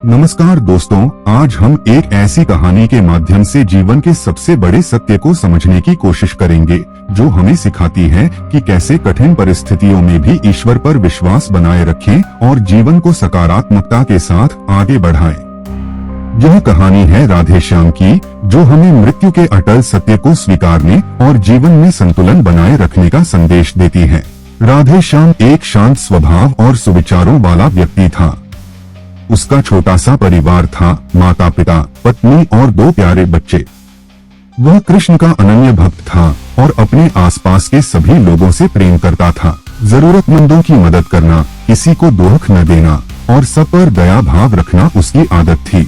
नमस्कार दोस्तों, आज हम एक ऐसी कहानी के माध्यम से जीवन के सबसे बड़े सत्य को समझने की कोशिश करेंगे जो हमें सिखाती है कि कैसे कठिन परिस्थितियों में भी ईश्वर पर विश्वास बनाए रखें और जीवन को सकारात्मकता के साथ आगे बढ़ाएं। यह कहानी है राधे श्याम की, जो हमें मृत्यु के अटल सत्य को स्वीकारने और जीवन में संतुलन बनाए रखने का संदेश देती है। राधे श्याम एक शांत स्वभाव और सुविचारों वाला व्यक्ति था। उसका छोटा सा परिवार था, माता पिता, पत्नी और 2 प्यारे बच्चे। वह कृष्ण का अनन्य भक्त था और अपने आसपास के सभी लोगों से प्रेम करता था। जरूरतमंदों की मदद करना, किसी को दुख न देना और सब पर दया भाव रखना उसकी आदत थी।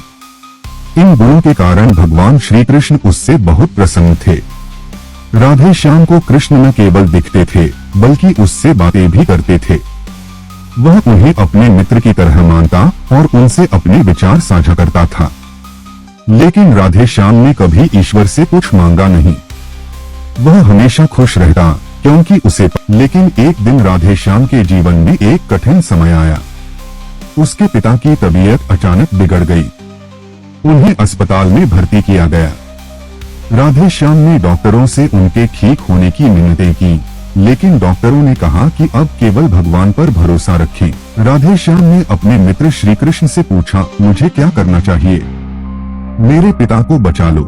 इन गुणों के कारण भगवान श्री कृष्ण उससे बहुत प्रसन्न थे। राधे श्याम को कृष्ण न केवल दिखते थे बल्कि उससे बातें भी करते थे। वह उन्हें अपने मित्र की तरह मानता और उनसे अपने विचार साझा करता था। लेकिन राधे श्याम ने कभी ईश्वर से कुछ मांगा नहीं। वह हमेशा खुश रहता क्योंकि उसे। लेकिन एक दिन राधे श्याम के जीवन में एक कठिन समय आया। उसके पिता की तबीयत अचानक बिगड़ गई। उन्हें अस्पताल में भर्ती किया गया। राधे श्याम ने डॉक्टरों से उनके ठीक होने की मिन्नतें की, लेकिन डॉक्टरों ने कहा कि अब केवल भगवान पर भरोसा रखें। राधे श्याम ने अपने मित्र श्री कृष्ण से पूछा, मुझे क्या करना चाहिए? मेरे पिता को बचा लो।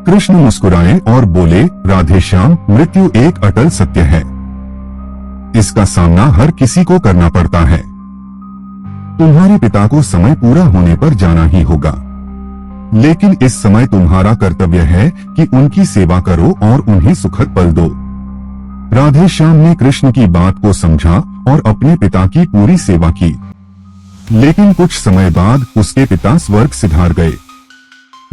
कृष्ण मुस्कुराए और बोले, राधे श्याम, मृत्यु एक अटल सत्य है। इसका सामना हर किसी को करना पड़ता है। तुम्हारे पिता को समय पूरा होने पर जाना ही होगा, लेकिन इस समय तुम्हारा कर्तव्य है कि उनकी सेवा करो और उन्हें सुखद पल दो। राधे श्याम ने कृष्ण की बात को समझा और अपने पिता की पूरी सेवा की। लेकिन कुछ समय बाद उसके पिता स्वर्ग सिधार गए।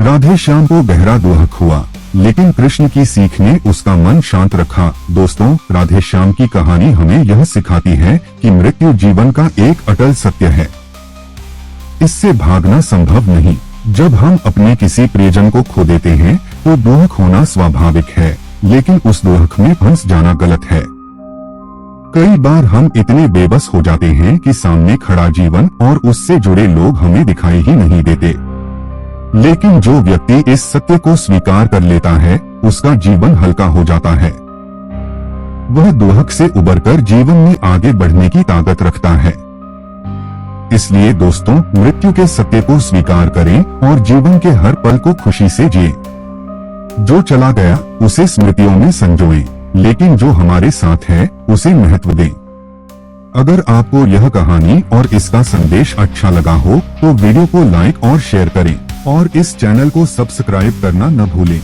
राधे श्याम को गहरा दुख हुआ, लेकिन कृष्ण की सीख ने उसका मन शांत रखा। दोस्तों, राधे श्याम की कहानी हमें यह सिखाती है कि मृत्यु जीवन का एक अटल सत्य है। इससे भागना संभव नहीं। जब हम अपने किसी प्रियजन को खो देते हैं तो दुख होना स्वाभाविक है, लेकिन उस दुख में फंस जाना गलत है। कई बार हम इतने बेबस हो जाते हैं कि सामने खड़ा जीवन और उससे जुड़े लोग हमें दिखाई ही नहीं देते। लेकिन जो व्यक्ति इस सत्य को स्वीकार कर लेता है, उसका जीवन हल्का हो जाता है। वह दुख से उबरकर जीवन में आगे बढ़ने की ताकत रखता है। इसलिए दोस्तों, मृत्यु के सत्य को स्वीकार करें और जीवन के हर पल को खुशी से जिएं। जो चला गया उसे स्मृतियों में संजोएं, लेकिन जो हमारे साथ है उसे महत्व दें। अगर आपको यह कहानी और इसका संदेश अच्छा लगा हो तो वीडियो को लाइक और शेयर करें और इस चैनल को सब्सक्राइब करना न भूलें।